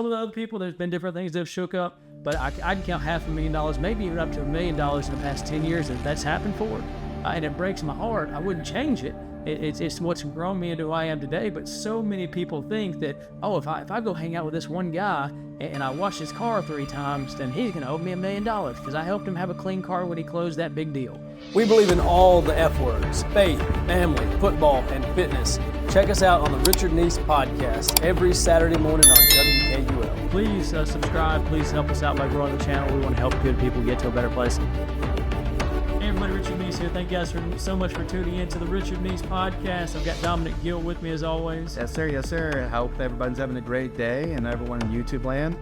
some of the other people, there's been different things that have shook up, but I can count $500,000, maybe even up to $1 million in the past 10 years that's happened for. And it breaks my heart. I wouldn't change it. It's what's grown me into who I am today. But so many people think that, if I go hang out with this one guy and I wash his car 3 times, then he's going to owe me $1 million because I helped him have a clean car when he closed that big deal. We believe in all the F words: faith, family, football, and fitness. Check us out on the Richard Neese Podcast every Saturday morning on WKUL. Please subscribe. Please help us out by growing the channel. We want to help good people get to a better place. Hey everybody, Richard Neese here. Thank you guys so much for tuning in to the Richard Neese Podcast. I've got Dominic Gill with me as always. Yes, sir. Yes, sir. I hope everybody's having a great day, and everyone in YouTube land.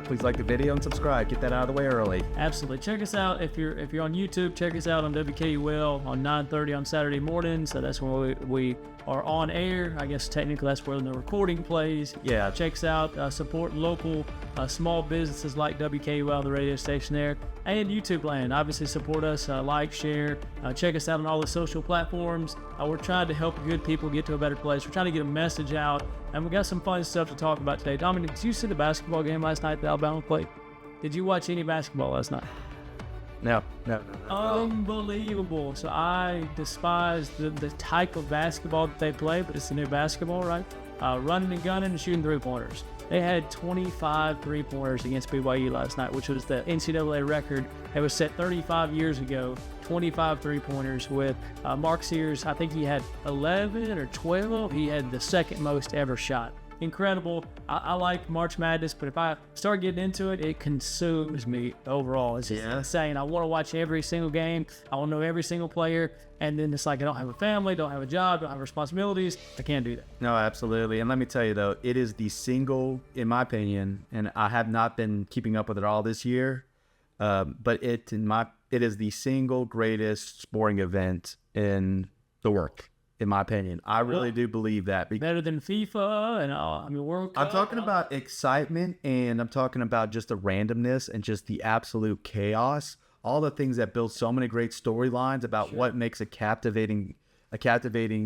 Please like the video and subscribe. Get that out of the way early. Absolutely. Check us out if you're on YouTube. Check us out on WKUL on 9:30 on Saturday morning. So that's when we are on air. I guess technically that's where the recording plays. Yeah. Check us out. Support local small businesses like WKUL, the radio station there, and YouTube land. Obviously support us. Like, share. Check us out on all the social platforms. We're trying to help good people get to a better place. We're trying to get a message out. And we got some fun stuff to talk about today. Dominic, did you see the basketball game last night that Alabama played? Did you watch any basketball last night? No. Unbelievable. So I despise the type of basketball that they play, but it's the new basketball, right? Running and gunning and shooting 3-pointers. They had 25 3-pointers against BYU last night, which was the NCAA record. It was set 35 years ago. 25 3-pointers with Mark Sears. I think he had 11 or 12. He had the second most ever shot. Incredible. I like March Madness, but if I start getting into it, it consumes me overall. It's just insane. I want to watch every single game. I want to know every single player. And then it's like I don't have a family, don't have a job, don't have responsibilities. I can't do that. No, absolutely. And let me tell you, though, it is the single, in my opinion, and I have not been keeping up with it all this year, but it is the single greatest sporting event in the world, in my opinion. I really do believe that. Better than FIFA and World Cup. I'm talking about excitement, and I'm talking about just the randomness and just the absolute chaos. All the things that build so many great storylines about what makes a captivating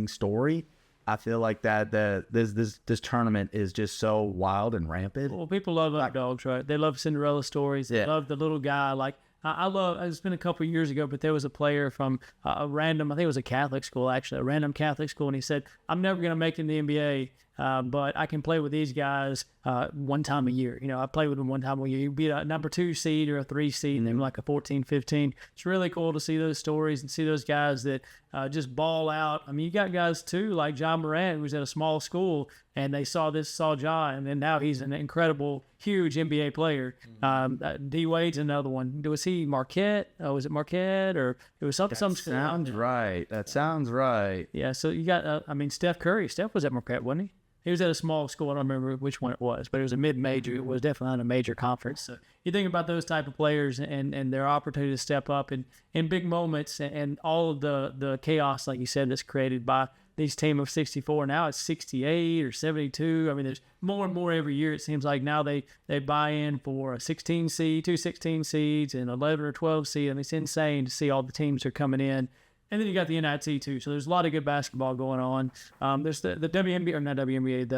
story. I feel like that this tournament is just so wild and rampant. Well, people love underdogs, right? They love Cinderella stories. They love the little guy. Like I love. It's been a couple of years ago, but there was a player from a random. I think it was a Catholic school, actually, a random Catholic school, and he said, "I'm never going to make it in the NBA, but I can play with these guys one time a year. I play with them one time a year. You beat a number 2 seed or a 3 seed, and they're like a 14, 15. It's really cool to see those stories and see those guys that just ball out. I mean, you got guys too, like John Morant, who was at a small school, and they saw John, and then now he's an incredible, huge NBA player. D Wade's another one. Was he Marquette? Was it Marquette or it was some school? Sounds right. That sounds right. Yeah. So you got, Steph Curry. Steph was at Marquette, wasn't he? He was at a small school. I don't remember which one it was, but it was a mid-major. It was definitely not a major conference. So you think about those type of players and their opportunity to step up in big moments and all of the chaos, like you said, that's created by these team of 64. Now it's 68 or 72. I mean, there's more and more every year. It seems like now they buy in for a 16 seed, 2 16 seeds, and 11 or 12 seed. I mean, it's insane to see all the teams that are coming in. And then you got the NIT too. So there's a lot of good basketball going on. There's the WNBA, or not WNBA,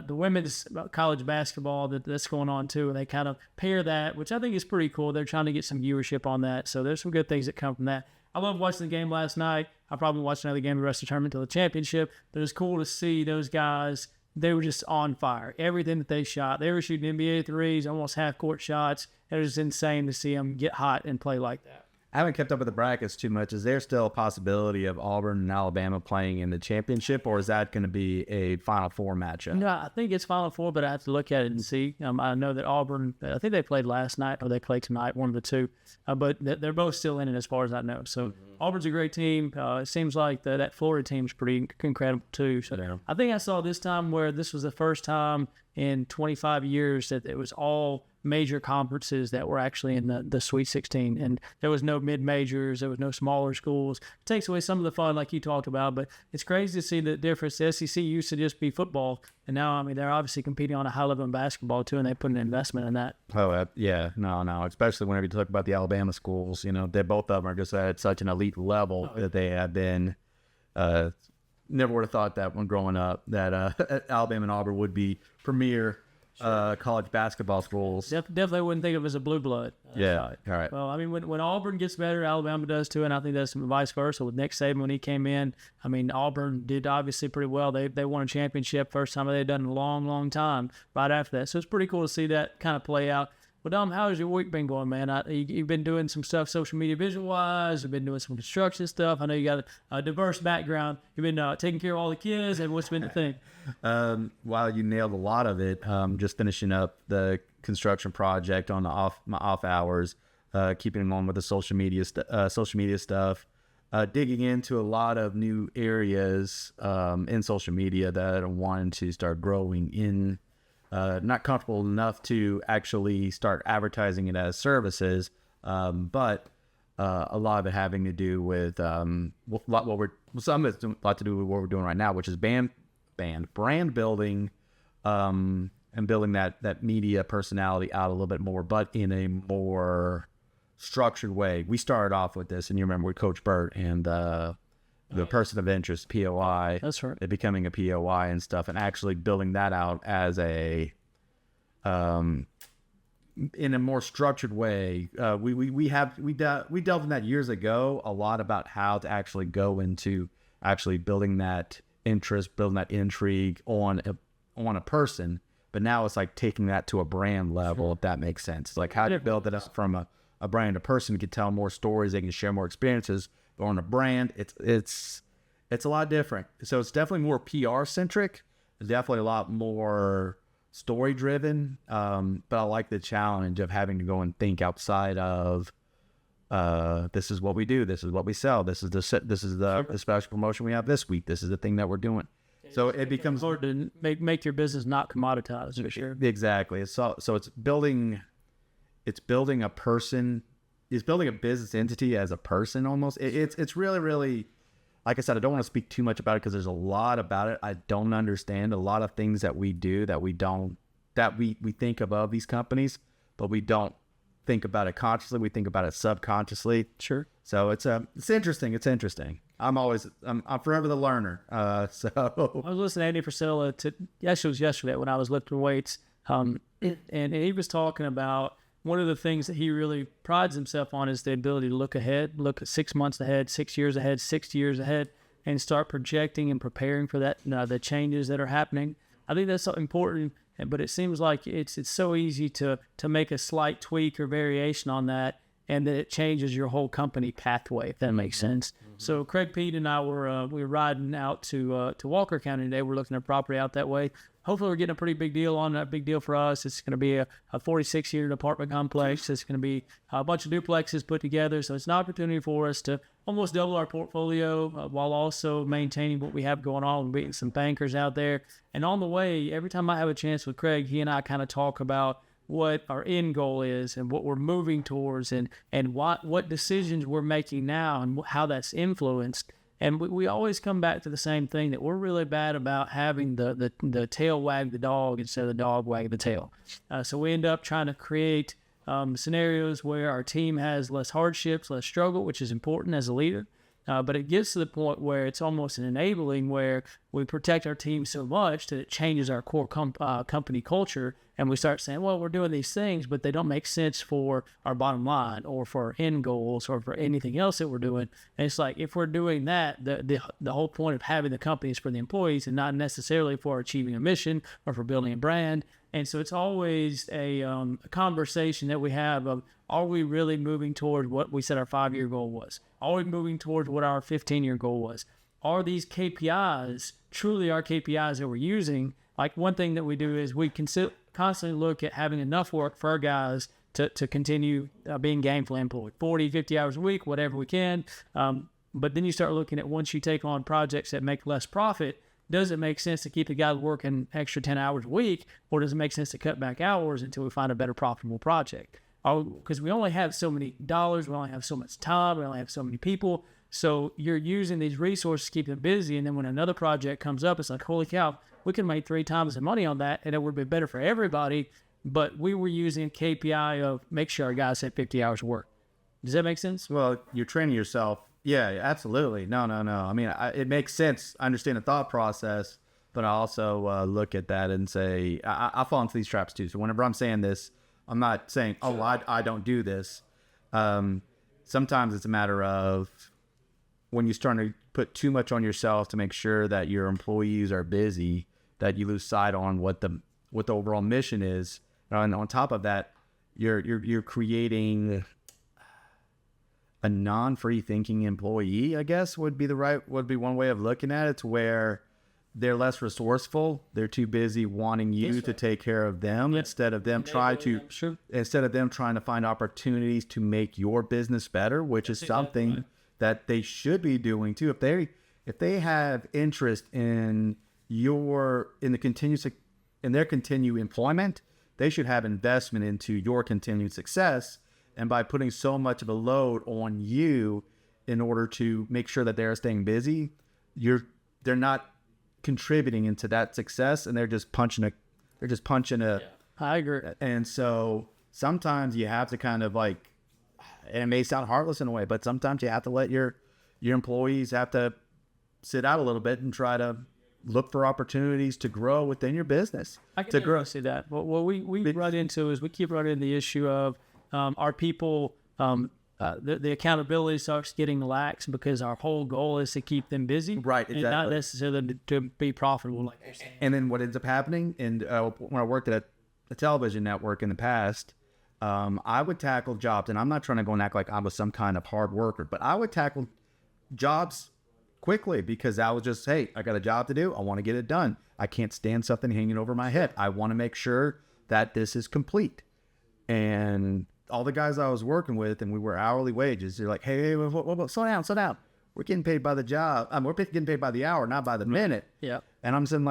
the women's college basketball that's going on too. And they kind of pair that, which I think is pretty cool. They're trying to get some viewership on that. So there's some good things that come from that. I love watching the game last night. I'll probably watch another game the rest of the tournament until the championship. But it was cool to see those guys. They were just on fire. Everything that they shot. They were shooting NBA threes, almost half-court shots. It was insane to see them get hot and play like that. I haven't kept up with the brackets too much. Is there still a possibility of Auburn and Alabama playing in the championship, or is that going to be a Final Four matchup? No, I think it's Final Four, but I have to look at it and see. I know that Auburn, I think they played last night or they played tonight, one of the two. But they're both still in it as far as I know. So Auburn's a great team. It seems like that Florida team's pretty incredible too. So I think I saw this time where this was the first time in 25 years that it was all major conferences that were actually in the Sweet 16, and there was no mid-majors, there was no smaller schools. It takes away some of the fun like you talked about, but it's crazy to see the difference. The SEC used to just be football, and now, they're obviously competing on a high level in basketball too, and they put an investment in that. Oh, yeah. No. Especially whenever you talk about the Alabama schools, they both of them are just at such an elite level that they have been. Never would have thought that when growing up that Alabama and Auburn would be premier college basketball schools. Definitely wouldn't think of it as a blue blood. Yeah. All right. Well, I mean, when Auburn gets better, Alabama does too, and I think that's vice versa with Nick Saban when he came in. I mean, Auburn did obviously pretty well. They won a championship, first time they'd done in a long, long time right after that. So it's pretty cool to see that kind of play out. Well, Dom, how has your week been going, man? You've been doing some stuff social media visual-wise. You've been doing some construction stuff. I know you got a diverse background. You've been taking care of all the kids, and what's been the thing? While you nailed a lot of it, just finishing up the construction project on my off hours, keeping on with the social media stuff, digging into a lot of new areas in social media that I wanted to start growing in. Not comfortable enough to actually start advertising it as services, but a lot of it having to do with some of it's a lot to do with what we're doing right now, which is brand building, and building that media personality out a little bit more, but in a more structured way. We started off with this, and you remember with Coach Burt and the person of interest, POI. That's right. It becoming a POI and stuff, and actually building that out as a, in a more structured way. We delved in that years ago a lot about how to actually go into actually building that interest, building that intrigue on a person. But now it's like taking that to a brand level, if that makes sense. Like how do you build it up from a brand? A person can tell more stories, they can share more experiences. But on a brand, it's a lot different. So it's definitely more PR centric. It's definitely a lot more story driven. But I like the challenge of having to go and think outside of this is what we do, this is what we sell, this is the special promotion we have this week, this is the thing that we're doing. So it becomes hard to make your business not commoditized for sure. Exactly. So it's building a person. Is building a business entity as a person almost. It's really, really, like I said, I don't want to speak too much about it because there's a lot about it. I don't understand a lot of things that we do that we think of these companies, but we don't think about it consciously. We think about it subconsciously. Sure. So it's interesting. It's interesting. I'm forever the learner. So I was listening to Andy Frisella it was yesterday when I was lifting weights. And he was talking about one of the things that he really prides himself on is the ability to look ahead, look at 6 months ahead, 6 years ahead, 60 years ahead, and start projecting and preparing for that, the changes that are happening. I think that's so important, but it seems like it's so easy to make a slight tweak or variation on that, and that it changes your whole company pathway, if that makes sense. Mm-hmm. So Craig Pete and I we were riding out to Walker County today. We're looking at property out that way. Hopefully we're getting a pretty big deal on that. Big deal for us. It's going to be a 46-unit apartment complex. It's going to be a bunch of duplexes put together. So it's an opportunity for us to almost double our portfolio while also maintaining what we have going on. We're meeting some bankers out there. And on the way, every time I have a chance with Craig, he and I kind of talk about what our end goal is and what we're moving towards and what decisions we're making now and how that's influenced. And we always come back to the same thing, that we're really bad about having the tail wag the dog instead of the dog wag the tail. So we end up trying to create scenarios where our team has less hardships, less struggle, which is important as a leader. But it gets to the point where it's almost an enabling, where we protect our team so much that it changes our core company culture, and we start saying, well, we're doing these things, but they don't make sense for our bottom line or for our end goals or for anything else that we're doing. And it's like, if we're doing that, the whole point of having the company is for the employees and not necessarily for achieving a mission or for building a brand. And so it's always a conversation that we have of, are we really moving toward what we said our 5-year goal was? Are we moving towards what our 15-year goal was? Are these KPIs truly our KPIs that we're using? Like, one thing that we do is we constantly look at having enough work for our guys to continue being gainfully employed, 40, 50 hours a week, whatever we can. But then you start looking at, once you take on projects that make less profit, does it make sense to keep the guys working extra 10 hours a week, or does it make sense to cut back hours until we find a better profitable project? Because we only have so many dollars, we only have so much time, we only have so many people. So you're using these resources to keep them busy, and then when another project comes up, it's like, holy cow, we could make 3 times the money on that, and it would be better for everybody. But we were using a KPI of make sure our guys had 50 hours of work. Does that make sense? Well, you're training yourself. Yeah, absolutely. No. I mean, it makes sense. I understand the thought process, but I also look at that and say, I fall into these traps too. So whenever I'm saying this, I'm not saying, oh, I don't do this. Sometimes it's a matter of when you start to put too much on yourself to make sure that your employees are busy, that you lose sight on what the overall mission is. And on top of that, you're creating a non-free thinking employee, I guess would be one way of looking at it, to where they're less resourceful. They're too busy wanting you to take care of them instead of them trying to find opportunities to make your business better, which is something that they should be doing too. If they have interest in their continued employment, they should have investment into your continued success. And by putting so much of a load on you in order to make sure that they're staying busy, they're not contributing into that success, and they're just punching a. I agree. And so sometimes you have to kind of and it may sound heartless in a way, but sometimes you have to let your employees have to sit out a little bit and try to look for opportunities to grow within your business. I can see that. What we run into is we keep running the issue of our people. The accountability starts getting lax because our whole goal is to keep them busy, right? Exactly. And not necessarily to be profitable. And then what ends up happening, and when I worked at a television network in the past, I would tackle jobs, and I'm not trying to go and act like I was some kind of hard worker, but I would tackle jobs quickly because I was just, hey, I got a job to do. I want to get it done. I can't stand something hanging over my head. I want to make sure that this is complete. And all the guys I was working with, and we were hourly wages, they're like, hey, slow down. We're getting paid by the job. We're getting paid by the hour, not by the minute. Yeah. And I'm saying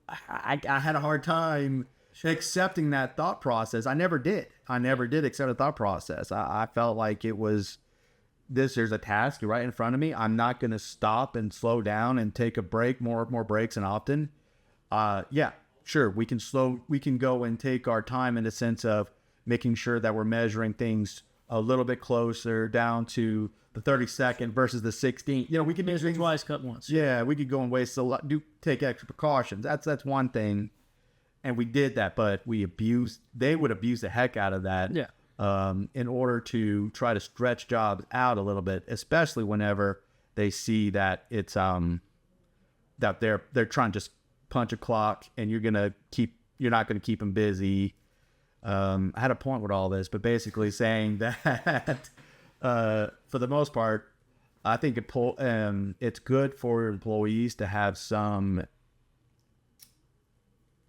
I had a hard time accepting that thought process. I never did accept the thought process. I felt like it was there's a task right in front of me. I'm not going to stop and slow down and take a break, more breaks and often. Sure, we can go and take our time in the sense of making sure that we're measuring things a little bit closer down to the 32nd versus the 16th. We can measure twice, cut once. Yeah, we could go and waste a lot, take extra precautions. That's one thing. And we did that, but they would abuse the heck out of that. Yeah. In order to try to stretch jobs out a little bit, especially whenever they see that it's that they're trying to just punch a clock, and you're not going to keep them busy. I had a point with all this, but basically saying that for the most part, I think it's good for employees to have some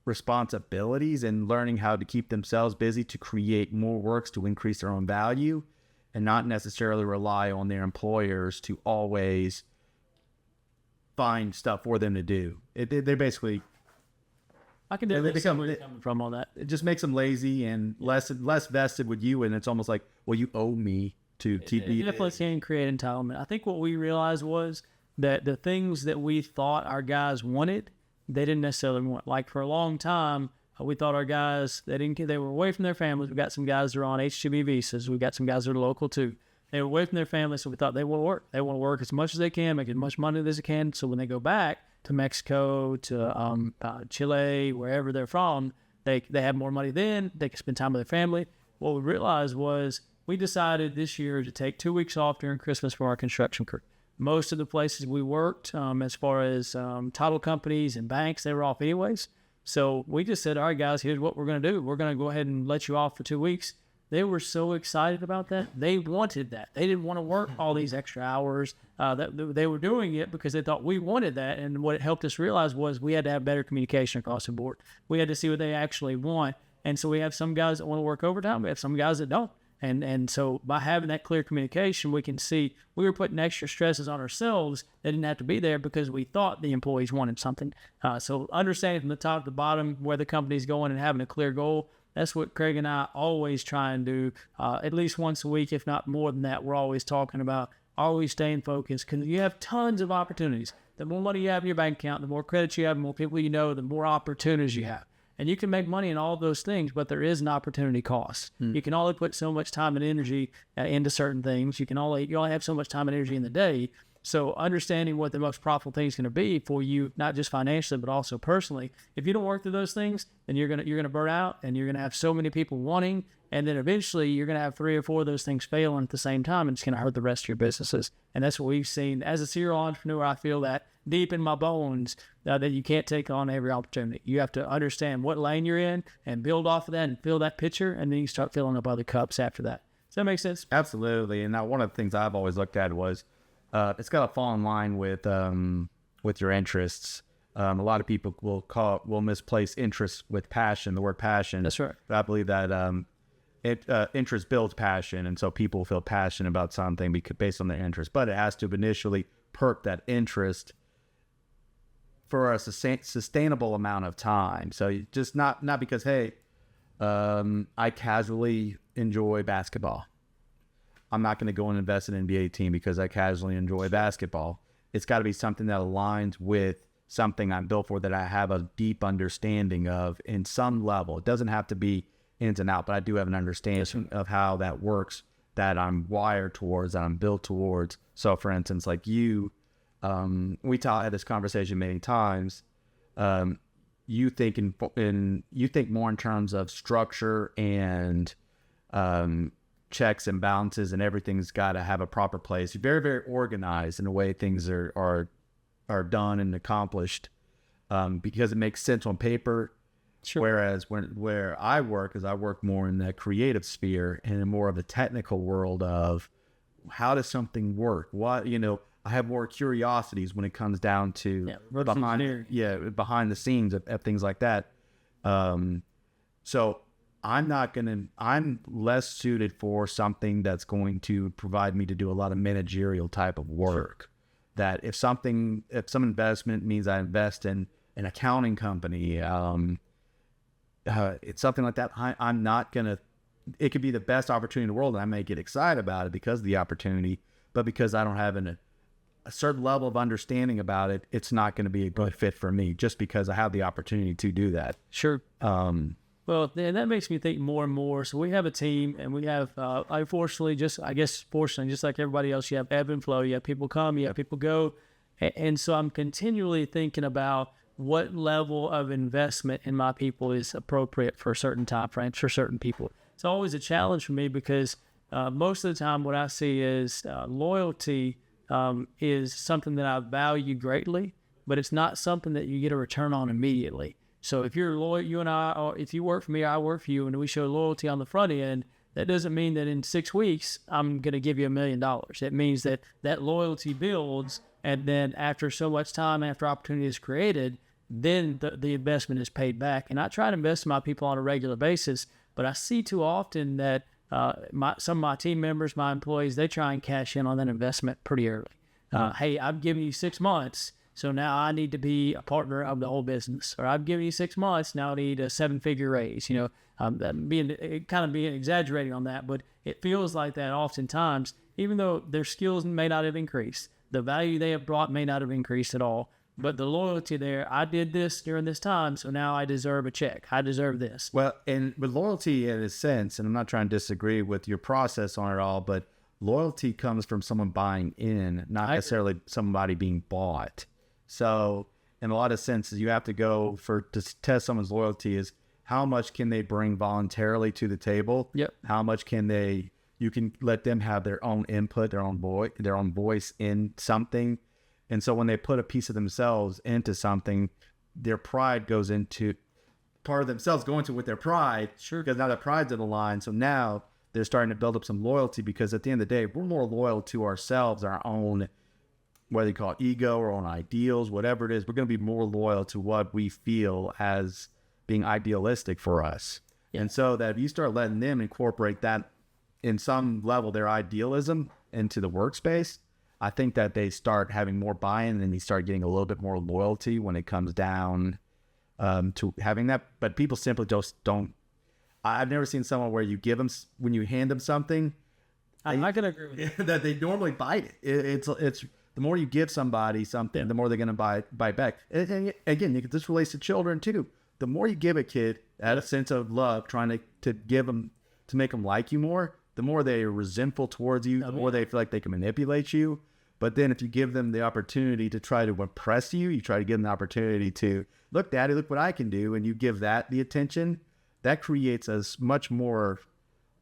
responsibilities and learning how to keep themselves busy to create more works to increase their own value, and not necessarily rely on their employers to always find stuff for them to do. They basically, I can definitely see where you're coming from on that. It just makes them lazy and less vested with you, and it's almost like, well, you owe me to keep me. It definitely can create entitlement. I think what we realized was that the things that we thought our guys wanted, they didn't necessarily want. Like for a long time, we thought our guys, they were away from their families. We got some guys that are on H-2B visas. We got some guys that are local too. They were away from their families, so we thought they want to work. They want to work as much as they can, make as much money as they can. So when they go back to Mexico, to Chile, wherever they're from, they have more money then. They can spend time with their family. What we realized was we decided this year to take 2 weeks off during Christmas for our construction crew. Most of the places we worked, as far as title companies and banks, they were off anyways. So we just said, all right, guys, here's what we're going to do. We're going to go ahead and let you off for 2 weeks. They were so excited about that. They wanted that. They didn't want to work all these extra hours. They were doing it because they thought we wanted that. And what it helped us realize was we had to have better communication across the board. We had to see what they actually want. And so we have some guys that want to work overtime. We have some guys that don't. And so by having that clear communication, we can see we were putting extra stresses on ourselves that didn't have to be there because we thought the employees wanted something. So understanding from the top to the bottom where the company's going and having a clear goal, that's what Craig and I always try and do at least once a week, if not more than that. We're always talking about always staying focused because you have tons of opportunities. The more money you have in your bank account, the more credits you have, the more people you know, the more opportunities you have. And you can make money in all of those things, but there is an opportunity cost. You can only put so much time and energy into certain things. You only have so much time and energy in the day. So understanding what the most profitable thing is going to be for you, not just financially, but also personally. If you don't work through those things, then you're gonna burn out, and you're gonna have so many people wanting, and then eventually you're gonna have 3 or 4 of those things failing at the same time, and it's gonna hurt the rest of your businesses. And that's what we've seen as a serial entrepreneur. I feel that deep in my bones that you can't take on every opportunity. You have to understand what lane you're in and build off of that and fill that pitcher, and then you start filling up other cups after that. Does that make sense? Absolutely. And now one of the things I've always looked at was it's got to fall in line with your interests. A lot of people will misplace interest with passion, the word passion. That's right. But I believe that interest builds passion, and so people feel passionate about something based on their interest. But it has to initially perk that interest for a sustainable amount of time. So you just not because, hey, I casually enjoy basketball. I'm not going to go and invest in an NBA team because I casually enjoy basketball. It's got to be something that aligns with something I'm built for, that I have a deep understanding of in some level. It doesn't have to be ins and out, but I do have an understanding of how that works, that I'm wired towards, that I'm built towards. So for instance, like you, we had this conversation many times. You think more in terms of structure and checks and balances, and everything's got to have a proper place. You're very, very organized in the way things are done and accomplished, because it makes sense on paper. Sure. Whereas where I work more in the creative sphere and in more of the technical world of how does something work? I have more curiosities when it comes down to behind the scenes of things like that. So I'm less suited for something that's going to provide me to do a lot of managerial type of work. That if some investment means I invest in an accounting company, it's something like that. I'm not gonna. It could be the best opportunity in the world, and I may get excited about it because of the opportunity, but because I don't have a certain level of understanding about it, it's not going to be a good fit for me. Just because I have the opportunity to do that. Sure. Well, then that makes me think more and more. So we have a team, and we have, fortunately, just like everybody else, you have ebb and flow. You have people come, you have people go. And so I'm continually thinking about what level of investment in my people is appropriate for certain time frames, for certain people. It's always a challenge for me because most of the time what I see is loyalty is something that I value greatly, but it's not something that you get a return on immediately. So if you're loyal, you and I, or if you work for me, I work for you, and we show loyalty on the front end, that doesn't mean that in 6 weeks, I'm going to give you $1 million. It means that loyalty builds, and then after so much time, after opportunity is created, then the investment is paid back. And I try to invest in my people on a regular basis, but I see too often that some of my team members, my employees, they try and cash in on that investment pretty early. Hey, I've given you 6 months, so now I need to be a partner of the whole business. Or I've given you 6 months, now I need a 7-figure raise. Being exaggerating on that, but it feels like that oftentimes, even though their skills may not have increased, the value they have brought may not have increased at all. But the loyalty there, I did this during this time, so now I deserve a check. I deserve this. Well, and with loyalty in a sense, and I'm not trying to disagree with your process on it all, but loyalty comes from someone buying in, not necessarily somebody being bought. So in a lot of senses, you have to go to test someone's loyalty is how much can they bring voluntarily to the table? Yep. How much you can let them have their own input, their own voice in something. And so when they put a piece of themselves into something, their pride goes into part of themselves going to with their pride. Sure. Because now their pride's in the line. So now they're starting to build up some loyalty, because at the end of the day, we're more loyal to ourselves, our own, whether you call it ego or own ideals, whatever it is, we're going to be more loyal to what we feel as being idealistic for us. Yeah. And so that if you start letting them incorporate that in some level, their idealism into the workspace, I think that they start having more buy-in, and they start getting a little bit more loyalty when it comes down to having that. But people simply just don't. I've never seen someone where you give them, when you hand them something, I'm not going to agree with you. that they normally bite it. It's the more you give somebody something, the more they're going to buy back. And again, this relates to children too. The more you give a kid out of sense of love, trying to give them, to make them like you more, the more they are resentful towards you, the more they feel like they can manipulate you. But then if you give them the opportunity to try to impress you, you try to give them the opportunity to, look, Daddy, look what I can do, and you give that the attention, that creates a much more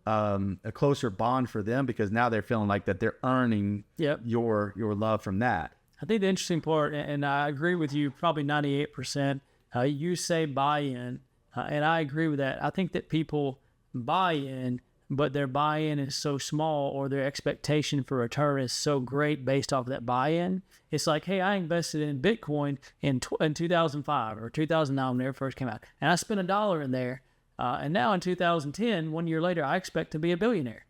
a closer bond for them, because now they're feeling like that they're earning your love from that. I think the interesting part, and I agree with you, probably 98%, you say buy-in, and I agree with that. I think that people buy in, but their buy-in is so small, or their expectation for return is so great based off of that buy-in. It's like, hey, I invested in Bitcoin in 2005 or 2009 when it first came out, and I spent $1 in there. And now in 2010, 1 year later, I expect to be a billionaire.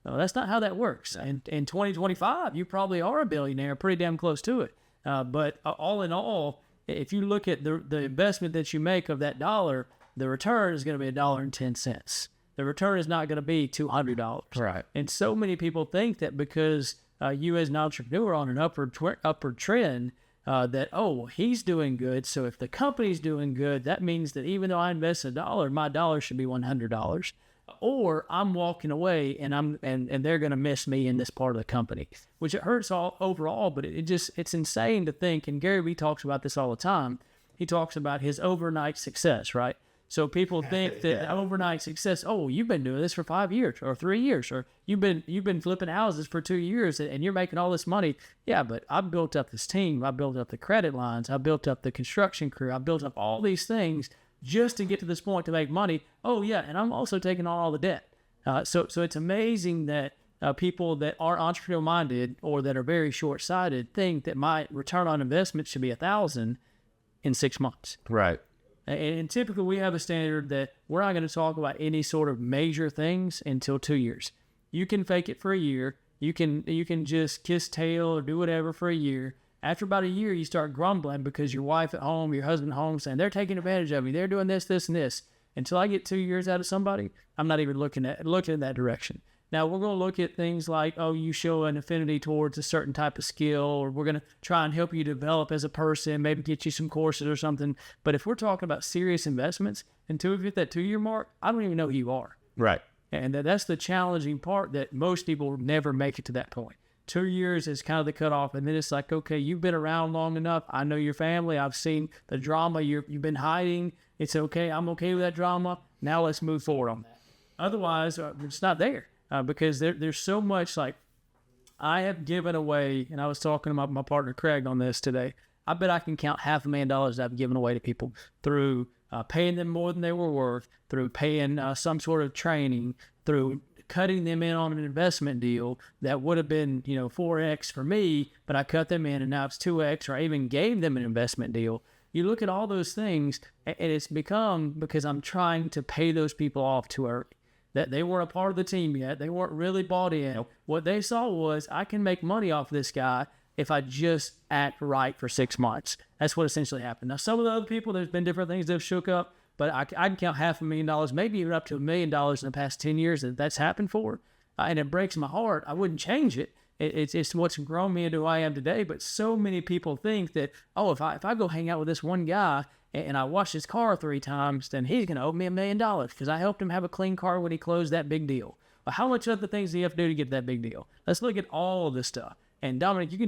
No, that's not how that works. And in 2025, you probably are a billionaire, pretty damn close to it. But all in all, if you look at the investment that you make of that dollar, the return is going to be $1.10. The return is not going to be $200. Right. And so many people think that because you as an entrepreneur on an upward trend, that, oh, he's doing good, so if the company's doing good, that means that even though I invest $1, my dollar should be $100. Or I'm walking away and they're going to miss me in this part of the company, which it hurts all overall, but it's insane to think. And Gary Vee talks about this all the time. He talks about his overnight success, right? So people think that overnight success, oh, you've been doing this for 5 years or 3 years, or you've been flipping houses for 2 years and you're making all this money. Yeah, but I built up this team. I built up the credit lines. I built up the construction crew. I built up all these things just to get to this point to make money. Oh, yeah, and I'm also taking on all the debt. So it's amazing that people that are entrepreneurial-minded or that are very short-sighted think that my return on investment should be 1,000 in 6 months. Right. And typically we have a standard that we're not going to talk about any sort of major things until 2 years. You can fake it for a year. You can just kiss tail or do whatever for a year. After about a year, you start grumbling because your wife at home, your husband at home saying, they're taking advantage of me. They're doing this, this, and this. Until I get 2 years out of somebody, I'm not even looking in that direction. Now, we're going to look at things like, oh, you show an affinity towards a certain type of skill, or we're going to try and help you develop as a person, maybe get you some courses or something. But if we're talking about serious investments, until we hit that 2 year mark, I don't even know who you are. Right. And that's the challenging part, that most people never make it to that point. 2 years is kind of the cutoff, and then it's like, okay, you've been around long enough. I know your family. I've seen the drama you've been hiding. It's okay. I'm okay with that drama. Now let's move forward on that. Otherwise, it's not there. Because there's so much, like, I have given away, and I was talking to my partner Craig on this today. I bet I can count $500,000 I've given away to people through paying them more than they were worth, through paying some sort of training, through cutting them in on an investment deal that would have been 4x for me, but I cut them in and now it's 2x, or I even gave them an investment deal. You look at all those things, and it's become because I'm trying to pay those people off too early. That they weren't a part of the team yet. They weren't really bought in. Nope. What they saw was, I can make money off this guy if I just act right for 6 months. That's what essentially happened. Now, some of the other people, there's been different things that have shook up, but I can count $500,000, maybe even up to $1 million in the past 10 years that's happened for. And it breaks my heart. I wouldn't change it. It's what's grown me into who I am today. But so many people think that, oh, if I go hang out with this one guy and I wash his car 3 times, then he's going to owe me $1 million because I helped him have a clean car when he closed that big deal. Well, how much other things do you have to do to get that big deal? Let's look at all of this stuff. And Dominic, you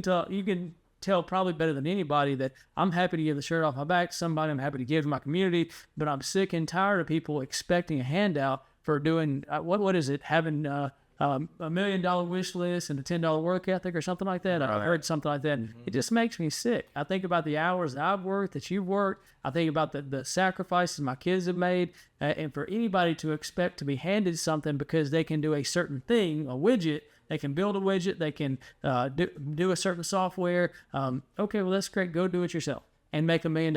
can tell probably better than anybody that I'm happy to give the shirt off my back to somebody. I'm happy to give to my community, but I'm sick and tired of people expecting a handout for doing what is it? Having $1 million wish list and a $10 work ethic or something like that. I heard something like that. Mm-hmm. It just makes me sick. I think about the hours that I've worked, that you've worked. I think about the sacrifices my kids have made. And for anybody to expect to be handed something because they can do a certain thing, a widget, they can build a widget, they can do a certain software. Okay, well, that's great. Go do it yourself and make $1 million.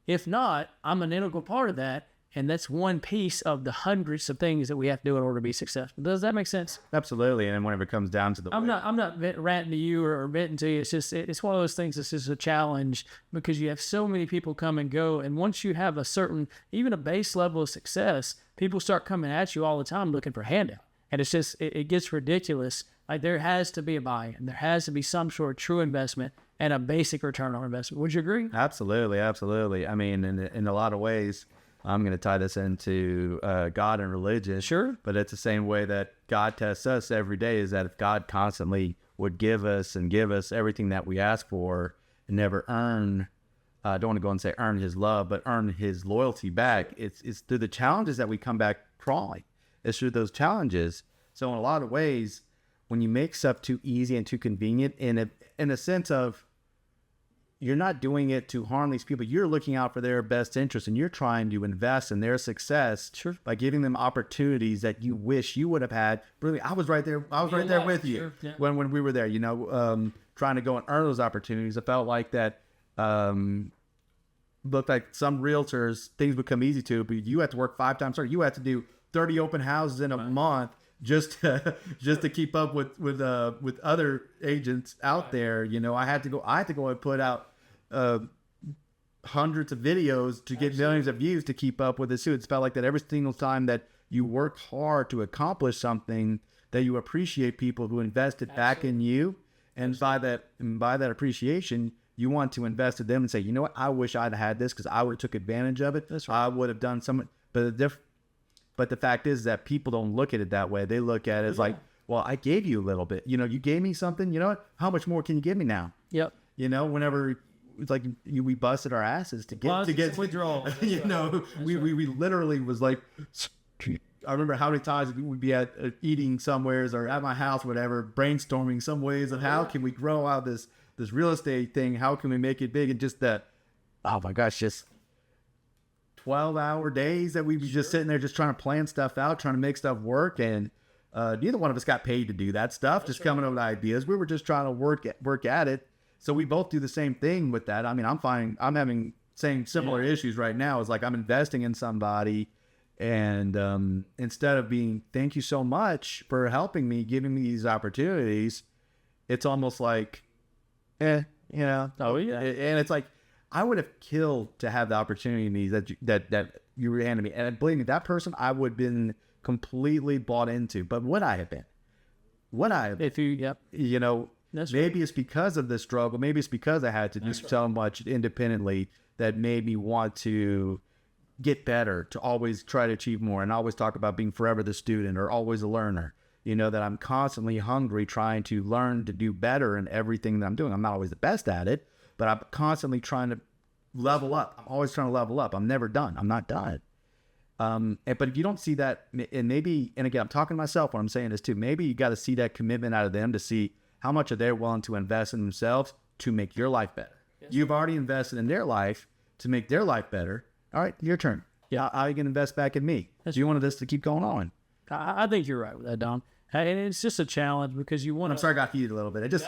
If not, I'm an integral part of that. And that's one piece of the hundreds of things that we have to do in order to be successful. Does that make sense? Absolutely. And then whenever it comes down to the I'm not ranting to you or venting to you. It's just, it's one of those things that's just a challenge because you have so many people come and go. And once you have a certain, even a base level of success, people start coming at you all the time looking for handout. And it's just, it gets ridiculous. Like, there has to be a buy-in. There has to be some sort of true investment and a basic return on investment. Would you agree? Absolutely. Absolutely. I mean, in a lot of ways, I'm going to tie this into God and religion. Sure. But it's the same way that God tests us every day, is that if God constantly would give us everything that we asked for and never earn. I don't want to go and say earn his love, but earn his loyalty back. It's through the challenges that we come back crawling. It's through those challenges. So in a lot of ways, when you make stuff too easy and too convenient, in a sense of you're not doing it to harm these people, you're looking out for their best interest, and you're trying to invest in their success by giving them opportunities that you wish you would have had. Really, I was right there with you when we were there. Trying to go and earn those opportunities. I felt like that. Looked like some realtors things would come easy to, but you had to work 5 times harder. You had to do 30 open houses in a month just to keep up with other agents out there. I had to go and put out hundreds of videos to get millions of views to keep up with it too. It's felt like that every single time that you work hard to accomplish something, that you appreciate people who invested back in you, and by that appreciation, you want to invest in them and say, you know what, I wish I'd had this because I would have took advantage of it. That's right. I would have done something. But the fact is that people don't look at it that way. They look at it as like, well, I gave you a little bit. You gave me something. You know what? How much more can you give me now? Yep. Whenever it's like we busted our asses to get withdrawal. We literally was like, I remember how many times we'd be at eating somewheres or at my house, whatever, brainstorming some ways of how can we grow out this real estate thing? How can we make it big? And just that, oh my gosh, just 12-hour days that we'd be just sitting there just trying to plan stuff out, trying to make stuff work. And neither one of us got paid to do that stuff, just coming up with ideas. We were just trying to work at it. So we both do the same thing with that. I mean, I'm having similar issues right now. It's like I'm investing in somebody, and instead of being, thank you so much for helping me, giving me these opportunities, it's almost like, Oh yeah. And it's like, I would have killed to have the opportunities that you were handing me. And believe me, that person I would have been completely bought into. But would I have been? If you, maybe it's because of the struggle. Maybe it's because I had to do so much independently that made me want to get better, to always try to achieve more, and always talk about being forever the student or always a learner. That I'm constantly hungry, trying to learn to do better in everything that I'm doing. I'm not always the best at it, but I'm constantly trying to level up. I'm always trying to level up. I'm never done. I'm not done. But if you don't see that, and again, I'm talking to myself when I'm saying this too, maybe you got to see that commitment out of them to see how much are they willing to invest in themselves to make your life better. Yes. You've already invested in their life to make their life better. All right, your turn. Yeah, how you can invest back in me? Do you want this to keep going on? I think you're right with that, Dom. And it's just a challenge because you want to... I'm sorry I got heated a little bit. It just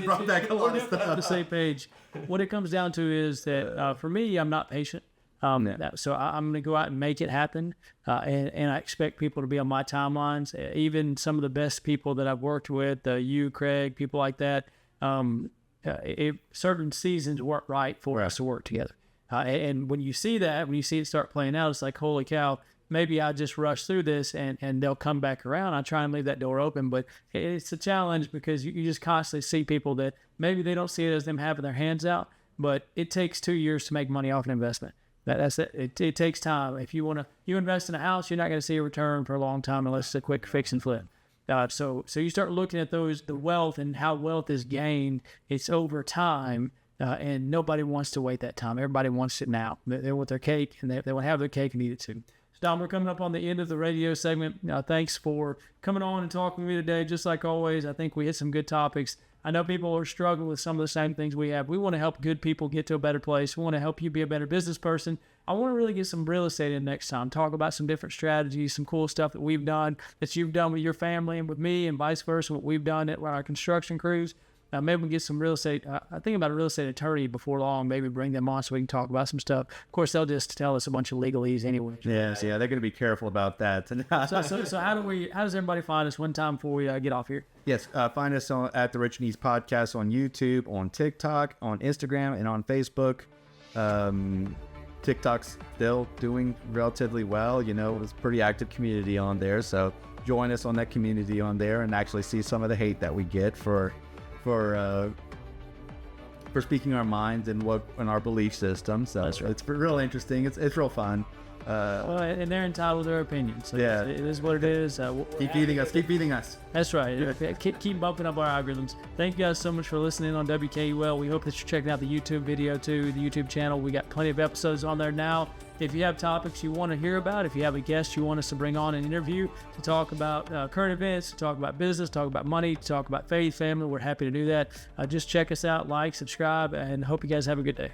brought back a lot of stuff. On the same page. What it comes down to is that for me, I'm not patient. So I'm going to go out and make it happen. And I expect people to be on my timelines. Even some of the best people that I've worked with, you, Craig, people like that, certain seasons work right for us to work together. And when you see that, when you see it start playing out, it's like, holy cow, maybe I just rush through this and they'll come back around. I try and leave that door open, but it's a challenge because you just constantly see people that maybe they don't see it as them having their hands out, but it takes 2 years to make money off an investment. That's it. It takes time. If you invest in a house, you're not going to see a return for a long time unless it's a quick fix and flip. So you start looking at the wealth and how wealth is gained. It's over time. And nobody wants to wait that time. Everybody wants it now. They want their cake, and they want to have their cake and eat it too. So, Dom, we're coming up on the end of the radio segment. Thanks for coming on and talking with me today. Just like always, I think we hit some good topics. I know people are struggling with some of the same things we have. We want to help good people get to a better place. We want to help you be a better business person. I want to really get some real estate in next time. Talk about some different strategies, some cool stuff that we've done, that you've done with your family and with me, and vice versa, what we've done at our construction crews. Maybe we get some real estate. I think about a real estate attorney before long. Maybe bring them on so we can talk about some stuff. Of course, they'll just tell us a bunch of legalese anyway. Yes, yeah, they're going to be careful about that. So how does everybody find us one time before we get off here? Yes, find us at the Richard Neese Podcast on YouTube, on TikTok, on Instagram, and on Facebook. TikTok's still doing relatively well. It's a pretty active community on there. So join us on that community on there and actually see some of the hate that we get for speaking our minds and our belief system. So it's real interesting. It's real fun. Well, and they're entitled to their opinions. So Yeah. it is what it is. Keep feeding us. Keep feeding us. That's right. Keep bumping up our algorithms. Thank you guys so much for listening on WKUL. We hope that you're checking out the YouTube video too, the YouTube channel. We got plenty of episodes on there now. If you have topics you want to hear about, if you have a guest you want us to bring on an interview to talk about current events, to talk about business, talk about money, to talk about faith, family, we're happy to do that. Just check us out, like, subscribe, and hope you guys have a good day.